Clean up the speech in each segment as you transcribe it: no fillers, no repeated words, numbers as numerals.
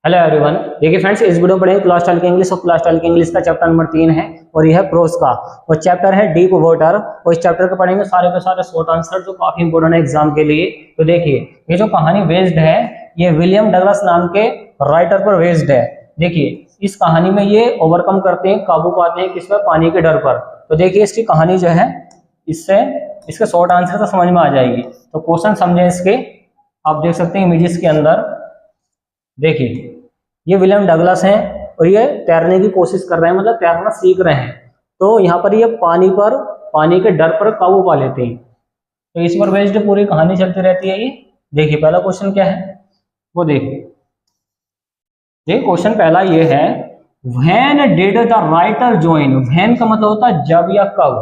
Hello everyone. देखिए friends, इस video में पढ़ेंगे क्लास 12 के इंग्लिश और क्लास 12 के इंग्लिश का चैप्टर नंबर 3 है और यह है प्रोज का और चैप्टर है डीप वाटर। और इस चैप्टर के पढ़ेंगे सारे के सारे शॉर्ट आंसर जो काफी इंपोर्टेंट है एग्जाम के लिए। तो देखिए ये जो कहानी बेस्ड है ये विलियम डगलस नाम के राइटर पर बेस्ड है। देखिए इस कहानी में ये ओवरकम करते हैं, काबू पाते हैं किसमें, पानी के डर पर। तो देखिए इसकी कहानी जो है इससे इसके शॉर्ट आंसर तो समझ में आ जाएगी। तो क्वेश्चन समझें इसके, आप देख सकते हैं इमेजेस के अंदर। देखिए ये विलियम डगलस हैं और ये तैरने की कोशिश कर रहे हैं, मतलब तैरना सीख रहे हैं। तो यहाँ पर ये पानी के डर पर काबू पा लेते हैं। तो इस पर बेस्ड पूरी कहानी चलती रहती है ये। देखिए पहला क्वेश्चन क्या है वो देखिए क्वेश्चन पहला ये है, when did the writer join. When का मतलब होता है जब या कब।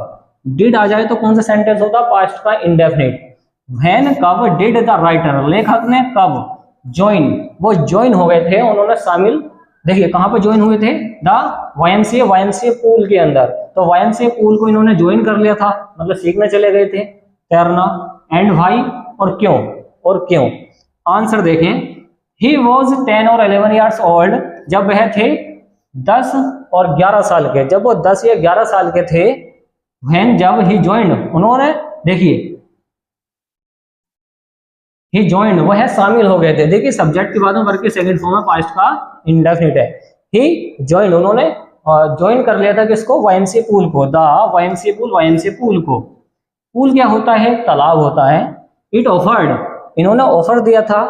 डिड आ जाए तो कौन सा सेंटेंस होता है, पास्ट का इंडेफिनिट। व्हेन कब, डिड द राइटर लेखक ने कब ज्वाइन, वो ज्वाइन हो गए थे, उन्होंने शामिल। देखिए कहां पर ज्वाइन हुए थे, द वाईएमसीए पूल के अंदर। तो वाईएमसीए पूल को इन्होंने ज्वाइन कर लिया था, मतलब सीखने चले गए थे तैरना। एंड भाई और क्यों आंसर देखें, ही वॉज 10 और 11 ईयर्स ओल्ड। जब वह थे 10 और 11 साल के, जब वो 10 या 11 साल के थे। व्हेन जब ही ज्वाइन, उन्होंने देखिए ही ज्वाइन वो है शामिल हो गए थे। देखिए सब्जेक्ट के बाद में वर्ग के सेकंड फॉर्म में पास्ट का इंडेफिनिट है। ही ज्वाइन, उन्होंने ज्वाइन कर लिया था किसको, वाईएमसीए पूल को। द वाईएमसीए पूल को। पूल क्या होता है, तालाब होता है। इट ऑफर्ड, इन्होंने ऑफर दिया था,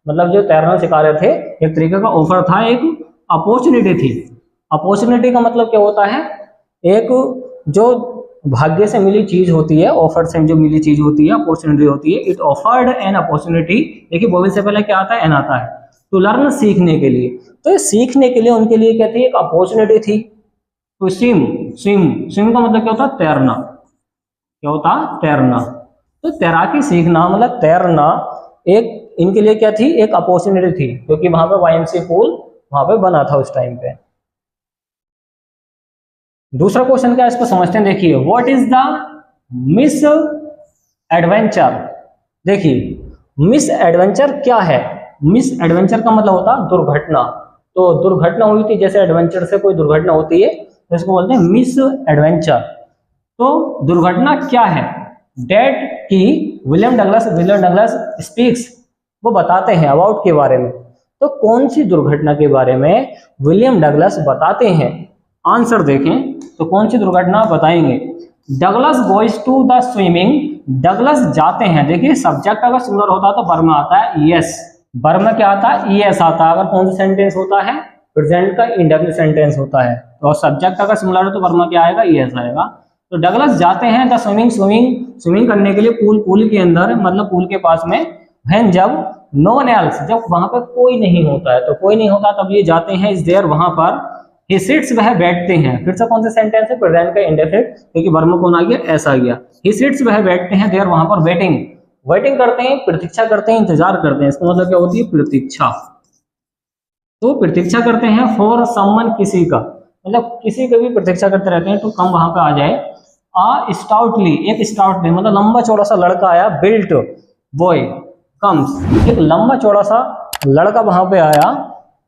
मतलब जो तैरना सिखा रहे थे एक तरीके का ऑफर था, एक अपॉर्चुनिटी थी। अपॉर्चुनिटी का मतलब क्या होता है, एक जो भाग्य से मिली चीज होती है, ऑफर से जो मिली चीज होती है, अपॉर्चुनिटी होती है। It offered an opportunity. देखिए वोवेल से पहले क्या आता है, एन आता है। टू लर्न, सीखने के लिए। तो ये सीखने के लिए उनके लिए क्या थी, एक अपॉर्चुनिटी थी। तो स्विम का मतलब क्या होता है, तैरना। क्या होता, तैरना। तो तैराकी सीखना मतलब तैरना एक इनके लिए क्या थी, एक अपॉर्चुनिटी थी, क्योंकि वहां पे वाईएमसीए पूल वहां पे बना था उस टाइम पे। दूसरा क्वेश्चन क्या है, इसको समझते हैं। देखिए what is the miss adventure. देखिए मिस एडवेंचर क्या है। मिस एडवेंचर का मतलब होता है दुर्घटना। तो दुर्घटना हुई थी, जैसे एडवेंचर से कोई दुर्घटना होती है तो इसको बोलते हैं मिस एडवेंचर। तो दुर्घटना क्या है, डेट की विलियम डगलस स्पीक्स, वो बताते हैं अबाउट के बारे में। तो कौन सी दुर्घटना के बारे में विलियम डगलस बताते हैं, आंसर देखें। तो कौन सी दुर्घटना बताएंगे, Douglas goes to the swimming. Douglas जाते हैं। देखिए सब्जेक्ट अगर सिंगुलर होता है तो वर्ब में आता है यस, वर्ब में क्या आता है, यस आता है। अगर कौन सा सेंटेंस होता है, प्रेजेंट का इंडेफिनिट सेंटेंस होता है। तो सब्जेक्ट अगर सिंगुलर है तो वर्ब में क्या आएगा, यस आएगा। तो डगलस जाते हैं द स्विमिंग करने के लिए पूल के अंदर, मतलब पूल के पास में। व्हेन जब, नो वन एल्स, जब वहां पर कोई नहीं होता है। तो कोई नहीं होता तब ये जाते हैं, इज देयर, वहां पर। ही सिट्स, वह बैठते हैं। फिर से कौन सा सेंटेंस है, प्रेजेंट का इंडेफिनिट, क्योंकि वर्ब में कौन आ गया, ऐसा आ गया। ही सिट्स, वह बैठते हैं, देयर, वहां पर। वेटिंग करते हैं, प्रतीक्षा करते हैं, इंतजार करते हैं। इसका मतलब क्या होती है, प्रतीक्षा। तो प्रतीक्षा करते हैं फॉर समवन, किसी का, मतलब किसी का भी प्रतीक्षा करते रहते हैं। तो कम वहां पे आ जाए। स्टाउटली, एक स्टाउटली मतलब लंबा चौड़ा सा लड़का आया। बिल्ट बॉय कम्स, एक लंबा चौड़ा सा लड़का वहां पे आया,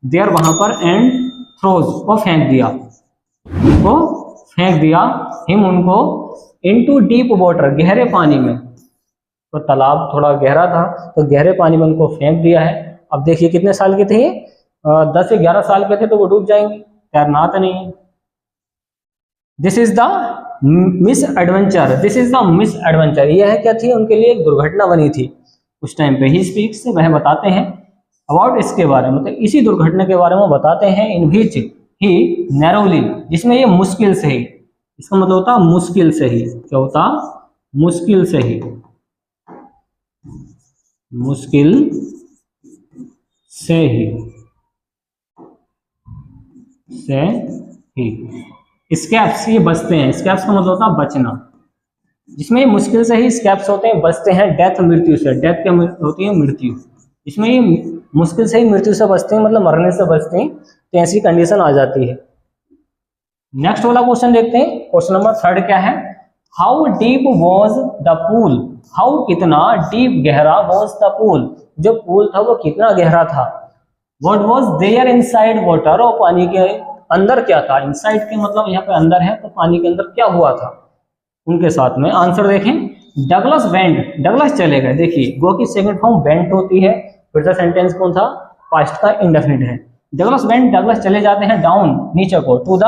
देयर, वहां पर। एंड थ्रोज, वो फेंक दिया हिम, उनको। इनटू डीप वाटर, गहरे पानी में। तो तालाब थोड़ा गहरा था तो गहरे पानी में उनको फेंक दिया है। अब देखिए कितने साल के थे ये, 10 से 11 साल के थे, तो वो डूब जाएंगे, तैरना आता नहीं है। This is the miss adventure. यह क्या थी, उनके लिए एक दुर्घटना बनी थी उस टाइम पे। ही स्पीक्स, वह बताते हैं अबाउट, इसके बारे में, मतलब इसी दुर्घटना के बारे में बताते हैं। इन विच ही नैरोली, जिसमें ये मुश्किल से ही, इसका मतलब होता मुश्किल से ही। क्या होता, मुश्किल से ही, मुश्किल से ही स्कैप्स, ये बचते हैं। स्कैप्स का मतलब होता है बचना, जिसमें ये मुश्किल से ही स्कैप्स होते हैं, बचते हैं। डेथ, मृत्यु से। डेथ क्या होती है, मृत्यु। इसमें ये मुश्किल से ही मृत्यु से बचते हैं, मतलब मरने से बचते हैं। तो ऐसी कंडीशन आ जाती है। नेक्स्ट वाला क्वेश्चन देखते हैं। क्वेश्चन नंबर 3 क्या है, how deep was the pool. How कितना, डीप गहरा, वॉज द पूल जो पूल था वो कितना गहरा था। What was there inside water, और पानी के अंदर क्या था। इनसाइड के मतलब यहाँ पे अंदर है, तो पानी के अंदर क्या हुआ था उनके साथ में। आंसर देखें, डगलस वेंट, डगलस चले गए। देखिए गो की सेकंड फॉर्म वेंट होती है, फिर से सेंटेंस कौन था, पास्ट का इंडेफिनिट है। डगलस वेंट, डगलस चले जाते हैं डाउन नीचे को, टू द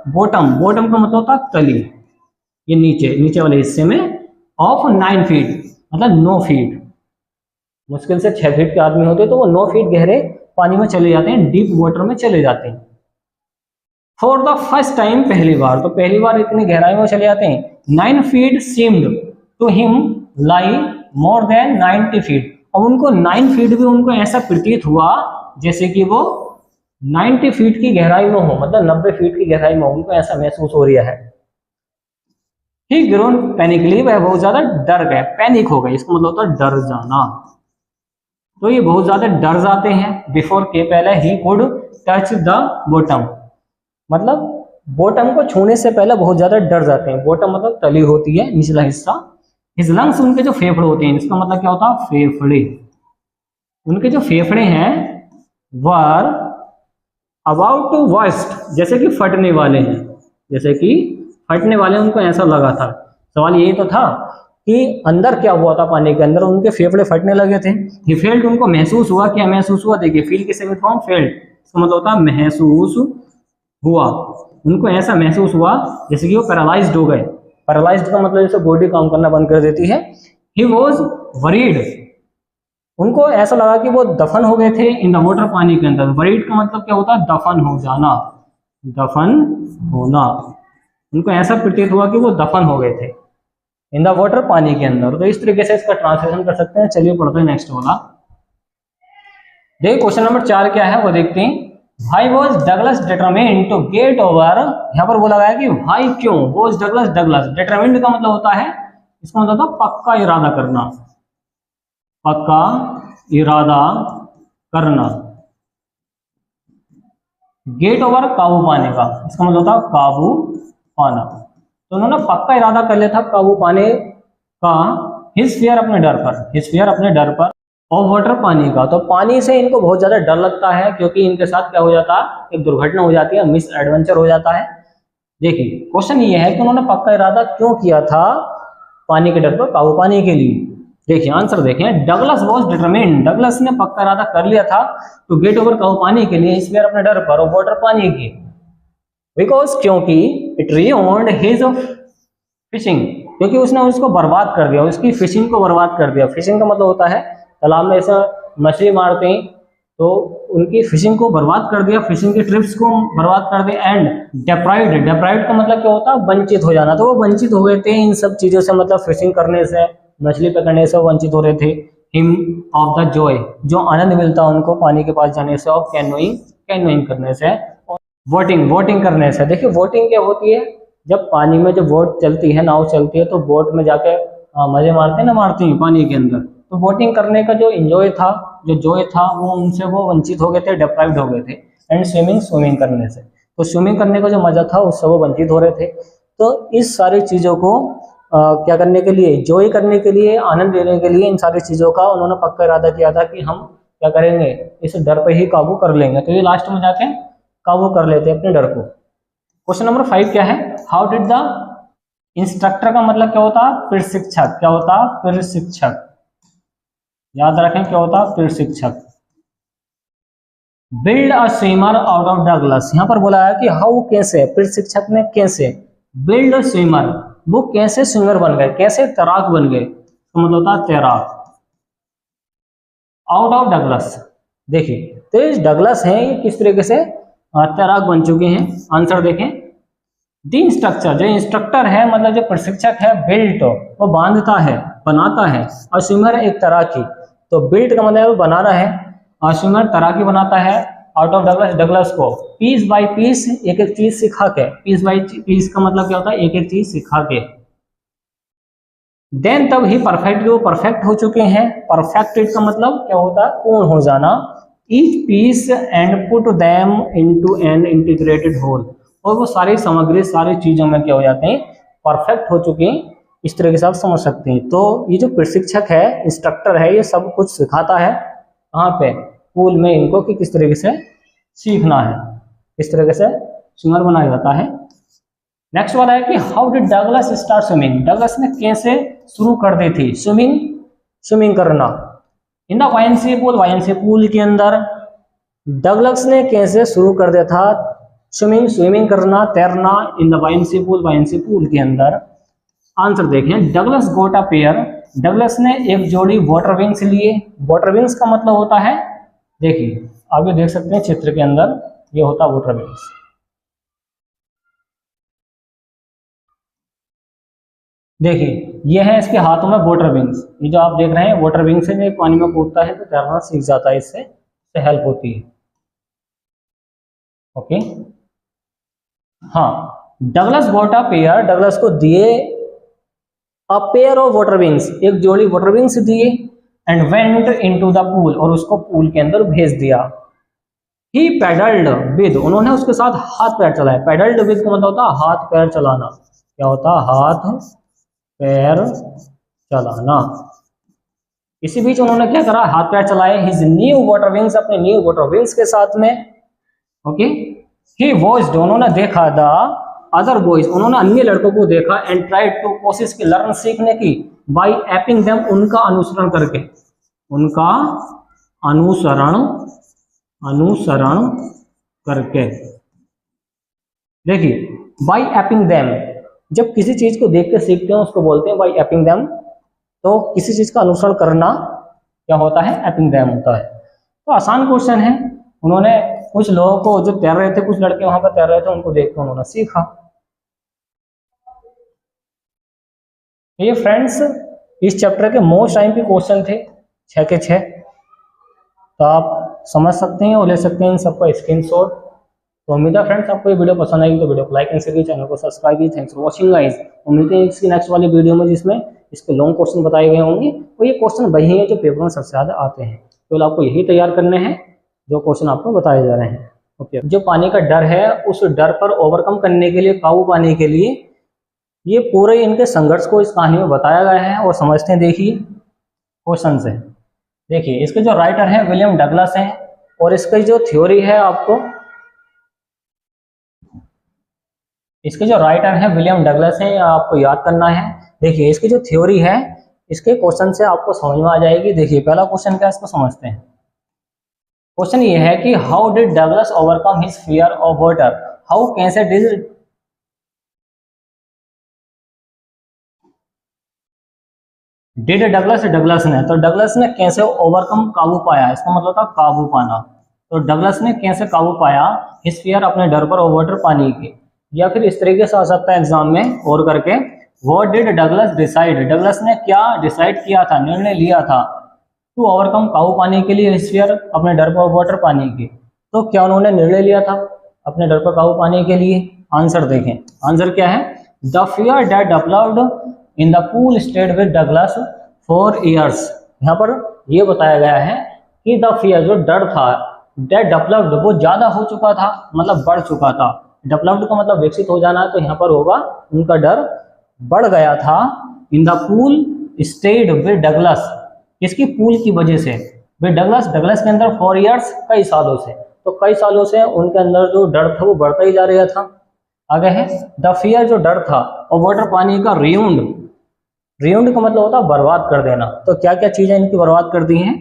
बॉटम, बॉटम का मतलब होता है तली, ये नीचे नीचे वाले हिस्से में, ऑफ 9 फीट मतलब 9 फीट, मुश्किल से 6 फीट के आदमी होते तो वो 9 फीट गहरे पानी में चले जाते हैं, डीप वाटर में चले जाते हैं। फॉर द फर्स्ट टाइम, पहली बार, तो पहली बार इतनी गहराई में चले जाते हैं। 9 feet seemed to him lie more than 90 feet, अब उनको 9 फीट भी उनको ऐसा प्रतीत हुआ जैसे कि वो 90 फीट की गहराई में हो, मतलब 90 फीट की गहराई में हो, उनको ऐसा महसूस हो रहा है। ही ग्रोन पैनिकली, वह बहुत ज्यादा डर गए, पैनिक हो गए, इसका मतलब होता है डर जाना। तो ये बहुत ज्यादा डर जाते हैं। बिफोर के पहले he could touch the bottom, मतलब बॉटम को छूने से पहले बहुत ज्यादा डर जाते हैं। बॉटम मतलब तली होती है, निचला हिस्सा। हिज लंग्स, उनके जो फेफड़े होते हैं, इसका मतलब क्या होता है फेफड़े, उनके जो फेफड़े हैं वर अबाउट टू बर्स्ट, जैसे कि फटने वाले हैं, जैसे कि फटने वाले, उनको ऐसा लगा था। सवाल यही तो था कि अंदर क्या हुआ था, पानी के अंदर उनके फेफड़े फटने लगे थे। ही फेल्ट, उनको महसूस हुआ, क्या महसूस हुआ, देखिए फील की सेकंड फॉर्म फेल्ट, इसका मतलब होता है महसूस हुआ, उनको ऐसा महसूस हुआ जैसे कि वो पैरालाइज्ड हो गए। पैरालाइज्ड का मतलब जैसे बॉडी काम करना बंद कर देती है। ही वॉज वरीड, उनको ऐसा लगा कि वो दफन हो गए थे इन द वाटर, पानी के अंदर। वरीड का मतलब क्या होता है, दफन हो जाना, दफन होना, उनको ऐसा प्रतीत हुआ कि वो दफन हो गए थे इन द वाटर, पानी के अंदर। तो इस तरीके से इसका ट्रांसलेशन कर सकते हैं। चलिए पढ़ते हैं नेक्स्ट वाला। देखिए क्वेश्चन नंबर 4 क्या है वो देखते हैं। Why was Douglas determined to get over, यहाँ पर बोला गया कि why, क्यों, was Douglas, Douglas determined का मतलब होता है, इसका मतलब होता है पक्का इरादा करना, पक्का इरादा करना। गेट ओवर काबू पाने का, इसका मतलब होता है काबू पाना। तो उन्होंने पक्का इरादा कर लिया था काबू पाने का, हिज फियर, अपने डर पर, हिज फियर अपने डर पर, और वाटर, पानी का। तो पानी से इनको बहुत ज्यादा डर लगता है, क्योंकि इनके साथ क्या हो जाता है, एक दुर्घटना हो जाती है, मिस एडवेंचर हो जाता है। देखिए क्वेश्चन ये है कि उन्होंने पक्का इरादा क्यों किया था पानी के डर पर काबू पाने के लिए। देखिए आंसर देखें, डगलस वॉज डिटरमिन्ड, डगलस ने पक्का इरादा कर लिया था तो गेट ओवर काबू पाने के लिए, इसलिए अपने डर पर, और वाटर, पानी की। बिकॉज, क्योंकि इट रियोन्ड हिज फिशिंग, क्योंकि उसने उसको बर्बाद कर दिया, उसकी फिशिंग को बर्बाद कर दिया। फिशिंग का मतलब होता है तालाब में ऐसा मछली मारते हैं, तो उनकी फिशिंग को बर्बाद कर दिया, फिशिंग के ट्रिप्स को बर्बाद कर दिया। एंड डेप्राइव्ड, डेप्राइव्ड का मतलब क्या होता है, वंचित हो जाना। तो वो वंचित हो गए थे इन सब चीजों से, मतलब फिशिंग करने से, मछली पकड़ने से वंचित हो रहे थे। हिम ऑफ द जॉय, जो आनंद मिलता है उनको पानी के पास जाने से, ऑफ कैनोइंग, कैनोइंग करने से, और वोटिंग, वोटिंग करने से। देखिए वोटिंग क्या होती है, जब पानी में जब बोट चलती है, नाव चलती है, तो बोट में जाके मजे मारते हैं ना, मारते हैं पानी के अंदर। तो बोटिंग करने का जो एंजॉय था, जो जॉय था, वो उनसे वो वंचित हो गए थे, डिप्राइव्ड हो गए थे। एंड स्विमिंग, स्विमिंग करने से, तो स्विमिंग करने का जो मजा था उससे वो वंचित हो रहे थे। तो इस सारी चीजों को क्या करने के लिए, जॉय करने के लिए, आनंद लेने के लिए, इन सारी चीजों का उन्होंने पक्का इरादा किया था कि हम क्या करेंगे, इस डर पे ही काबू कर लेंगे। तो ये लास्ट में जाके काबू कर लेते अपने डर को। क्वेश्चन नंबर 5 क्या है, हाउ डिड द इंस्ट्रक्टर का मतलब क्या होता है, प्रशिक्षक, क्या होता है, प्रशिक्षक, याद रखें क्या होता है, प्रशिक्षक। Build a swimmer out of Douglas, यहां पर बोला है कि हाउ, कैसे, प्रशिक्षक ने कैसे, बिल्ड अ स्विमर, वो कैसे स्विमर बन गए, कैसे तैराक बन गए, तो मतलब होता है तैराक, आउट ऑफ डगलस। देखिए तो ये डगलस है, ये किस तरीके से तैराक बन चुके हैं। आंसर देखें, द इंस्ट्रक्टर, जो इंस्ट्रक्टर है मतलब जो प्रशिक्षक है, बिल्ट, वो बांधता है, बनाता है, और स्विमर एक तैराकी। तो बिल्ट का मतलब बनाना है, और स्विमर तैराकी बनाता है आउट ऑफ डगलस, डगलस को पीस बाय पीस, एक एक चीज सिखा के। पीस बाय पीस का मतलब क्या होता है, एक एक चीज सिखा के। देन तब ही परफेक्ट, वो परफेक्ट हो चुके हैं। परफेक्टेड का मतलब क्या होता है, पूर्ण हो जाना। Each piece and put them into an integrated whole, और वो सारी सामग्री, सारी चीजों में क्या हो जाते हैं, परफेक्ट हो चुके हैं। इस तरीके से आप समझ सकते हैं। तो ये जो प्रशिक्षक है, इंस्ट्रक्टर है, ये सब कुछ सिखाता है कहाँ पे, पूल में इनको कि किस तरीके से सीखना है, किस तरीके से स्विमर बनाया जाता है। नेक्स्ट वाला है कि how did Douglas start swimming, Douglas ने कैसे शुरू कर दी थी स्विमिंग करना। इन द वायनसी पूल, वायनसी पूल के अंदर डगलस ने कैसे शुरू कर दिया था स्विमिंग करना, तैरना इन द वायनसी पूल के अंदर। आंसर देखें, Douglas got a pair, Douglas ने एक जोड़ी वाटर विंग्स लिए। वाटर विंग्स का मतलब होता है, देखिए आप ये देख सकते हैं चित्र के अंदर, ये होता है वाटर विंग्स। देखिए ये है इसके हाथों में वाटर विंग्स, ये जो आप देख रहे हैं वाटर विंग्स है, पानी में कूदता है तो तैरना सीख जाता है, इससे हेल्प होती है। ओके, हाँ, Douglas got a pair, Douglas को दिए a pair of water wings, एक जोड़ी वाटर विंग्स दिए। And went into the pool, और उसको पूल के अंदर भेज दिया। ही पैडल्ड विद, उन्होंने उसके साथ हाथ पैर चलाए। पैडल्ड विद का मतलब होता है हाथ पैर चलाना। क्या होता है? हाथ पैर चलाना। इसी बीच उन्होंने क्या करा? हाथ पैर चलाए। हिज न्यू वाटर विंग्स, अपने न्यू वाटर विंग्स के साथ में। ओके, ही वॉच्ड, उन्होंने देखा द अदर बॉयज, उन्होंने अन्य लड़कों को देखा। एंड ट्राइड टू, कोशिश की, लर्न सीखने की, बाय एपिंग देम, उनका अनुसरण करके, उनका अनुसरण करके। देखिए बाय एपिंग देम, जब किसी चीज को देख के सीखते हैं उसको बोलते हैं बाय एपिंग देम। तो किसी चीज का अनुसरण करना क्या होता है? एपिंग देम होता है। तो आसान क्वेश्चन है। उन्होंने कुछ लोगों को जो तैर रहे थे, कुछ लड़के वहां पर तैर रहे थे, उनको देख के उन्होंने सीखा। ये फ्रेंड्स इस चैप्टर के मोस्ट टाइम के क्वेश्चन थे, 6 के 6। तो आप समझ सकते हैं और ले सकते हैं इन सबका स्क्रीनशॉट। तो उम्मीद है फ्रेंड्स आपको ये वीडियो पसंद आएगी, तो वीडियो को लाइक एंड शेयर, चैनल को सब्सक्राइब कीजिए। Thanks for watching guys. उम्मीद है इसकी नेक्स्ट वाली वीडियो में जिसमें इसके लॉन्ग क्वेश्चन बताए गए होंगे, और ये क्वेश्चन वही है जो पेपर में सबसे ज्यादा आते हैं। केवल आपको यही तैयार करने हैं जो क्वेश्चन आपको बताए जा रहे हैं। ओके, जो पानी का डर है उस डर पर ओवरकम करने के लिए, काबू पाने के लिए, ये पूरे इनके संघर्ष को इस कहानी में बताया गया है। और समझते हैं, देखिए क्वेश्चन से। देखिए इसके जो राइटर हैं विलियम डगलस हैं, और इसकी जो थ्योरी है आपको, इसके जो राइटर हैं विलियम डगलस हैं, आपको याद करना है। देखिए इसकी जो थ्योरी है इसके क्वेश्चन से आपको समझ में आ जाएगी। देखिए पहला क्वेश्चन क्या है, इसको समझते हैं। क्वेश्चन ये है कि how did Douglas overcome his fear of water, how कैसे डिड डगलस, डगलस ने, तो डगलस ने कैसे ओवरकम, काबू पाया, इसका मतलब था काबू पाना। तो डगलस ने कैसे काबू पाया हिज फियर, अपने डर पर, ऑफ वाटर, पानी के। या फिर इस तरीके से आ सकता है एग्जाम में और करके, what did Douglas decide, Douglas ने क्या डिसाइड किया था, निर्णय लिया था, टू ओवरकम, काबू पाने के लिए, हिज फियर, अपने डर पर, ऑफ वाटर, पानी के। तो क्या उन्होंने निर्णय लिया था अपने डर पर काबू पाने के लिए? आंसर देखें, आंसर क्या है? The fear that developed in the pool stayed with Douglas for years. यहाँ पर यह बताया गया है कि द फियर, जो डर था, दैट डेवलप्ड, वो ज्यादा हो चुका था, मतलब बढ़ चुका था। डेवलप्ड का मतलब विकसित हो जाना है, तो यहाँ पर होगा उनका डर बढ़ गया था। In the pool stayed with Douglas, इसकी पूल की वजह से, विद डगलस, डगलस के अंदर, फॉर ईयर्स, कई सालों से। तो कई सालों से उनके अंदर जो डर था वो बढ़ता ही जा रहा था। आगे है द फियर, जो डर था, और वाटर, पानी का, रियूंड, रियूंड का मतलब होता है बर्बाद कर देना। तो क्या क्या चीजें इनकी बर्बाद कर दी हैं?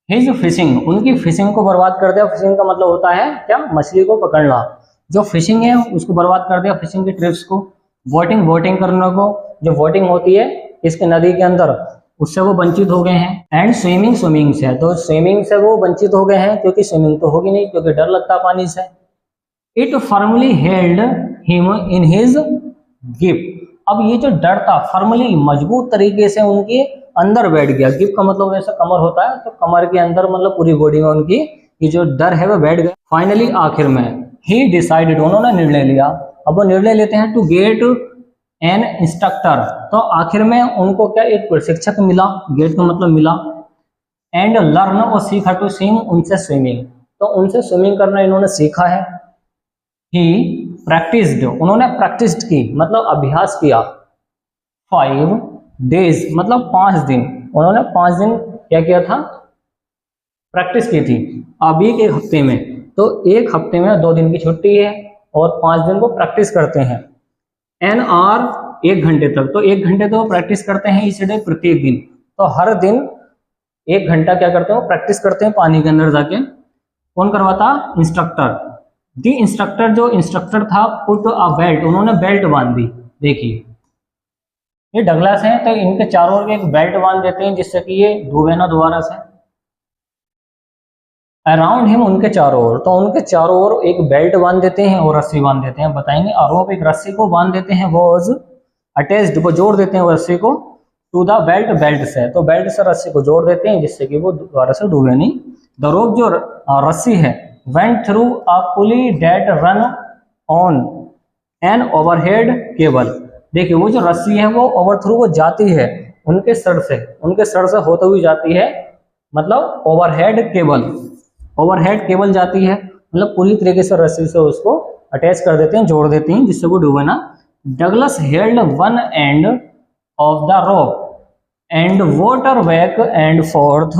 हिज फिशिंग, उनकी फिशिंग को बर्बाद कर दिया। फिशिंग का मतलब होता है क्या? मछली को पकड़ना। जो फिशिंग है उसको बर्बाद कर दिया, फिशिंग की ट्रिप्स को। बोटिंग, बोटिंग करने को, जो बोटिंग होती है इसके नदी के अंदर, उससे वो वंचित हो गए हैं। एंड स्विमिंग, स्विमिंग से, तो स्विमिंग से वो वंचित हो गए हैं, क्योंकि स्विमिंग तो होगी नहीं, क्योंकि डर लगता है पानी से। It firmly held him in his grip, अब ये जो डर था फर्मली, मजबूत तरीके से उनके अंदर बैठ गया। गिप का मतलब जैसा कमर होता है, तो कमर के अंदर मतलब पूरी बॉडी में उनकी ये जो डर है वो बैठ गया। फाइनली, आखिर में, ही डिसाइडेड, उन्होंने निर्णय लिया। अब वो निर्णय लेते हैं टू गेट एन इंस्ट्रक्टर, तो आखिर में उनको क्या, एक प्रशिक्षक मिला। गेट का मतलब मिला। एंड लर्न, और सीखा, टू स्विम, उनसे स्विमिंग, तो उनसे स्विमिंग करना इन्होंने सीखा है। ही प्रैक्टिस्ड, उन्होंने प्रैक्टिस की, मतलब अभ्यास किया। 5 days, मतलब 5 दिन, उन्होंने 5 दिन क्या किया था? प्रैक्टिस की थी अभी के हफ्ते में। तो एक हफ्ते में 2 दिन की छुट्टी है और 5 दिन को प्रैक्टिस करते हैं। एन आर 1 घंटे तक, तो 1 घंटे तो प्रैक्टिस करते हैं इस डे प्रत्येक दिन। तो हर दिन 1 घंटा क्या करते हैं, प्रैक्टिस करते हैं पानी के अंदर जाके। कौन करवाता, इंस्ट्रक्टर। दी इंस्ट्रक्टर, जो इंस्ट्रक्टर था, पुट अ बेल्ट, उन्होंने बेल्ट बांध दी। देखिए ये डगलस है तो इनके चारों ओर एक बेल्ट बांध देते हैं जिससे कि ये डूबे ना दोबारा से। अराउंड हिम, उनके चारों ओर, तो उनके चारों ओर एक बेल्ट बांध देते हैं और रस्सी बांध देते हैं। बताएंगे आरोप एक रस्सी को बांध देते हैं, वॉज अटैच्ड, को जोड़ देते हैं रस्सी को, टू द बेल्ट, बेल्ट से, तो बेल्ट से रस्सी को जोड़ देते हैं जिससे कि वो दोबारा से डूबे नहीं। द रोप, जो रस्सी है, went through a pulley that run on an overhead cable. देखिए वो जो रस्सी है वो ओवर थ्रू वो जाती है उनके सर से होते हुए जाती है, मतलब ओवरहेड केबल, ओवरहेड केबल जाती है, मतलब पूरी तरीके से रस्सी से उसको अटैच कर देते हैं, जोड़ देते हैं जिससे वो डूबे ना। Douglas held one end of the rope and water back and fourth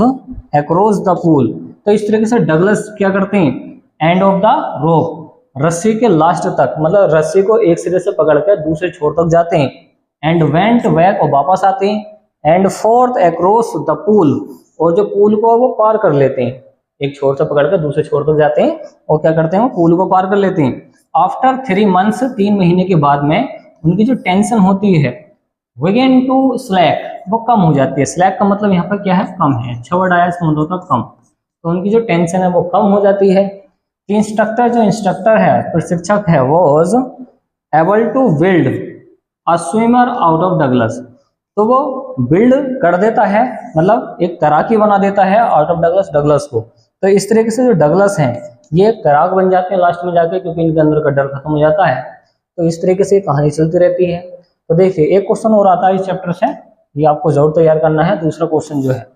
across the pool. तो इस तरीके से डगलस क्या करते हैं, एंड ऑफ द रोप, रस्सी के लास्ट तक, मतलब रस्सी को एक सिरे से पकड़ कर दूसरे छोर तक जाते हैं, एंड वेंट बैक, और वापस आते हैं, and fourth across the pool, और जो पूल को वो पार कर लेते हैं, एक छोर से पकड़ कर दूसरे छोर तक जाते हैं और क्या करते हैं, पूल को पार कर लेते हैं। आफ्टर 3 months, 3 महीने के बाद में उनकी जो टेंशन होती है, बिगिन टू स्लैक, वो कम हो जाती है। स्लैक का मतलब यहाँ पर क्या है, कम है, अच्छा वर्ड आया, इसका मतलब होता है कम। तो उनकी जो टेंशन है वो कम हो जाती है। इंस्ट्रक्टर, जो इंस्ट्रक्टर है, प्रशिक्षक है, was able to build a swimmer out of Douglas, तो वो बिल्ड कर देता है, मतलब एक तैराकी बना देता है आउट ऑफ डगलस, डगलस को। तो इस तरीके से जो डगलस हैं ये तैराक बन जाते हैं लास्ट में जाके, क्योंकि इनके अंदर का डर खत्म हो जाता है। तो इस तरीके से कहानी चलती रहती है। तो देखिए एक क्वेश्चन और आता है इस चैप्टर से, ये आपको जरूर तैयार करना है। दूसरा क्वेश्चन जो है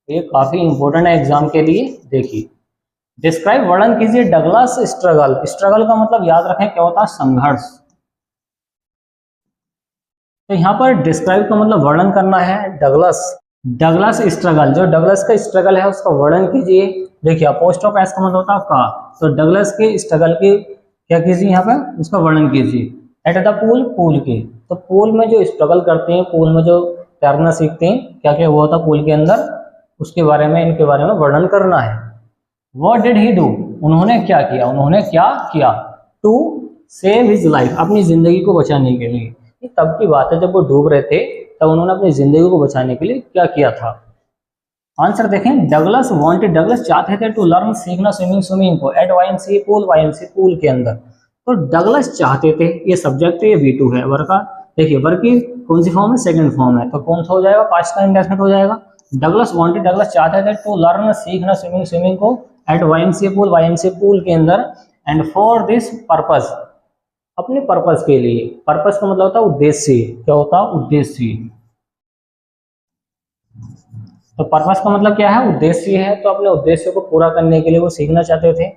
ये काफी इंपॉर्टेंट है एग्जाम के लिए। देखिए डिस्क्राइब, वर्णन कीजिए डगलस स्ट्रगल। स्ट्रगल का मतलब याद रखें क्या होता है, संघर्ष। तो यहाँ पर डिस्क्राइब का मतलब वर्णन करना है, डगलस स्ट्रगल, जो डगलस का स्ट्रगल है उसका वर्णन कीजिए। देखिए अपोस्ट्रोफ एस का मतलब होता है का, तो डगलस के स्ट्रगल की क्या कीजिए, यहाँ पे उसका वर्णन कीजिए। एट द पूल, पूल के, तो पूल में जो स्ट्रगल करते हैं, पूल में जो तैरना सीखते हैं, क्या क्या हुआ था पूल के अंदर, उसके बारे में, इनके बारे में वर्णन करना है। व्हाट डिड ही डू, उन्होंने क्या किया, उन्होंने क्या किया, टू सेव हिज लाइफ, अपनी जिंदगी को बचाने के लिए। ये तब की बात है जब वो डूब रहे थे, तब उन्होंने अपनी जिंदगी को बचाने के लिए क्या किया था। आंसर देखें, डगलस वांटेड, डगलस चाहते थे टू लर्न, सीखना स्विमिंग को at YMCA pool, YMCA pool के अंदर। तो डगलस चाहते थे, ये सब्जेक्ट है, ये V2 है वर्क का। देखिए वर्क की कौन सी फॉर्म है, सेकंड फॉर्म है, तो कौन सा हो जाएगा, पास्ट टाइम इंडेफिनिट हो जाएगा। डगलस वांटेड, डगलस चाहते थे टू लर्न, सीखना स्विमिंग को एट वाईएमसीए पूल के अंदर, एंड फॉर दिस पर्पस, अपने पर्पस के लिए। पर्पस का मतलब होता है उद्देश्य, क्या होता है, उद्देश्य। तो पर्पस का मतलब क्या है, उद्देश्य है, तो अपने उद्देश्य को पूरा करने के लिए वो सीखना चाहते थे।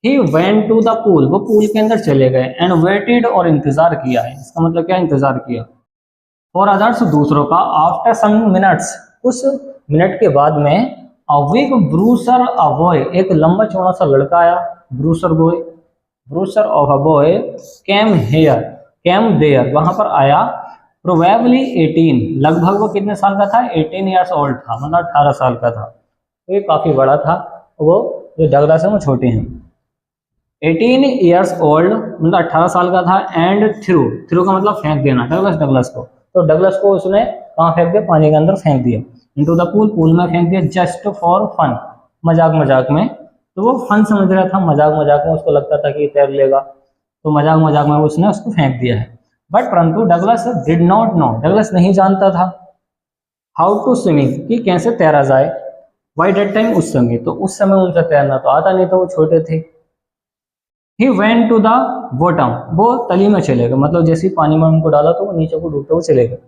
He went to the pool, वो पूल के अंदर चले गए, एंड वेटेड, और इंतजार किया है, इसका मतलब क्या, इंतजार किया। फॉर अदर्स, दूसरों का। आफ्टर सम मिनट्स, कुछ मिनट के बाद में, अ बिग ब्रूसर अ बॉय, एक लंबा चौड़ा सा लड़का आया, bruiser boy, bruiser of a boy came there, वहां पर आया। प्रोबेबली 18, लगभग वो कितने साल का था, 18 ईयर्स ओल्ड था, मतलब 18 साल का था। तो ये काफी बड़ा था, वो जो डगलस है वो छोटे हैं। 18 ईयर्स ओल्ड मतलब 18 साल का था। एंड थ्रू का मतलब फेंक देना, डगलस को, तो डगलस को उसने कहाँ फेंक दिया, पानी के अंदर फेंक दिया। इनटू द पूल, पूल में फेंक दिया। जस्ट फॉर फन, मजाक में, तो वो फन समझ रहा था, मजाक में उसको लगता था कि तैर लेगा, तो मजाक में उसने उसको फेंक दिया है। बट परंतु Douglas did not know, Douglas नहीं जानता था, हाउ टू स्विमिंग, कि कैसे तैरा जाए। बाय दैट टाइम, उस समय, तो उस समय उनसे तैरना तो आता नहीं था, वो छोटे थे। He went to the bottom, वो तली में चले गए, मतलब जैसे ही पानी में उनको डाला तो वो नीचे को डूबते हुए चले गए।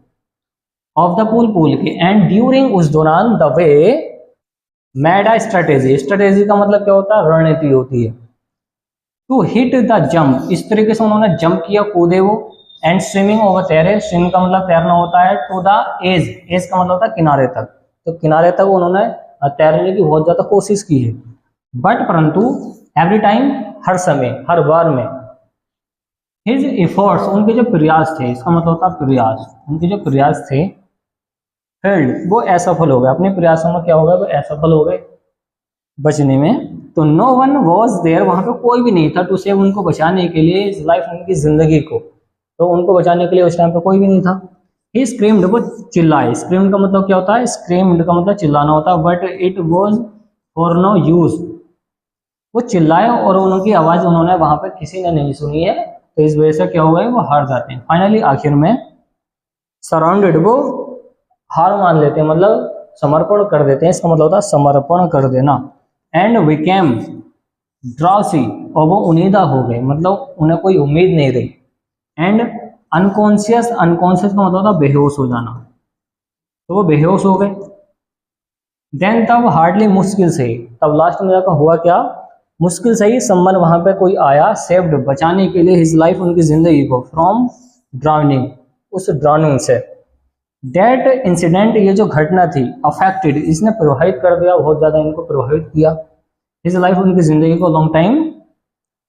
ऑफ द पूल के, एंड ड्यूरिंग, उस दौरान, the way made a strategy का मतलब क्या होता है, रणनीति होती है। टू हिट द जंप, इस तरीके से उन्होंने जंप किया, कूदे वो। एंड स्विमिंग ओवर, तैरे, स्विम का मतलब तैरना होता है। टू द एज का मतलब होता है किनारे तक, तो किनारे तक उन्होंने तैरने की बहुत ज़्यादा कोशिश की है, बट परंतु एवरी टाइम, हर समय, हर बार में, हिज एफर्ट्स, उनके जो प्रयास थे, इसका मतलब होता है प्रयास, उनके जो प्रयास थे, फेल्ड, वो असफल हो गए, अपने प्रयासों में क्या हो गए, वो असफल हो गए बचने में। तो नो वन वॉज देयर, वहां पे कोई भी नहीं था टू सेव, उनको बचाने के लिए, इस लाइफ, उनकी जिंदगी को, तो उनको बचाने के लिए उस टाइम पे कोई भी नहीं था। ही स्क्रीम्ड, वो चिल्लाए, स्क्रीम्ड का मतलब क्या होता है, स्क्रीम्ड का मतलब चिल्लाना होता है, but it was for no use, वो चिल्लाए और उनकी आवाज उन्होंने वहां पे किसी ने नहीं सुनी है, तो इस वजह से क्या हो गए, वो हार जाते हैं। फाइनली आखिर में सराउंडेड, वो हार मान लेते हैं, मतलब समर्पण कर देते हैं, इसका मतलब होता है समर्पण कर देना। एंड विकेम ड्राउसी, और वो उनीदा हो गए, मतलब उन्हें कोई उम्मीद नहीं रही। एंड अनकॉन्शियस, अनकॉन्शियस का मतलब होता है बेहोश हो जाना, तो वो बेहोश हो गए। देन तब हार्डली, मुश्किल से ही, तब लास्ट में जाकर हुआ क्या, मुश्किल से ही समवन, वहां पे कोई आया, सेव्ड, बचाने के लिए, हिज लाइफ, उनकी जिंदगी को, फ्रॉम ड्राउनिंग, उस ड्राउनिंग से। डेट इंसिडेंट, ये जो घटना थी, अफेक्टेड, इसने प्रभावित कर दिया, बहुत ज्यादा इनको प्रभावित किया, हिज लाइफ, उनकी जिंदगी को, लॉन्ग टाइम,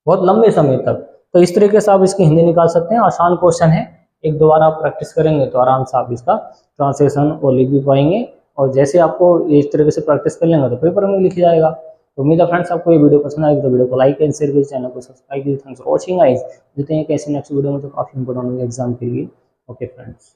बहुत लंबे समय तक। तो इस तरीके से आप इसकी हिंदी निकाल सकते हैं, आसान क्वेश्चन है, एक दो बार आप प्रैक्टिस करेंगे तो आराम से आप इसका ट्रांसलेशन और लिख भी पाएंगे, और जैसे आपको इस तरीके से प्रैक्टिस कर लेंगे तो पेपर में लिख जाएगा। तो उम्मीद है फ्रेंड्स आपको ये वीडियो पसंद आएगी, तो वीडियो को लाइक एंड शेयर कीजिए, चैनल को सब्सक्राइब कीजिए। थैंक्स फॉर वॉचिंग गाइस, मिलते हैं कैसे नेक्स्ट वीडियो में, तो काफी इंपॉर्टेंट होंगे एग्जाम के लिए। Okay friends.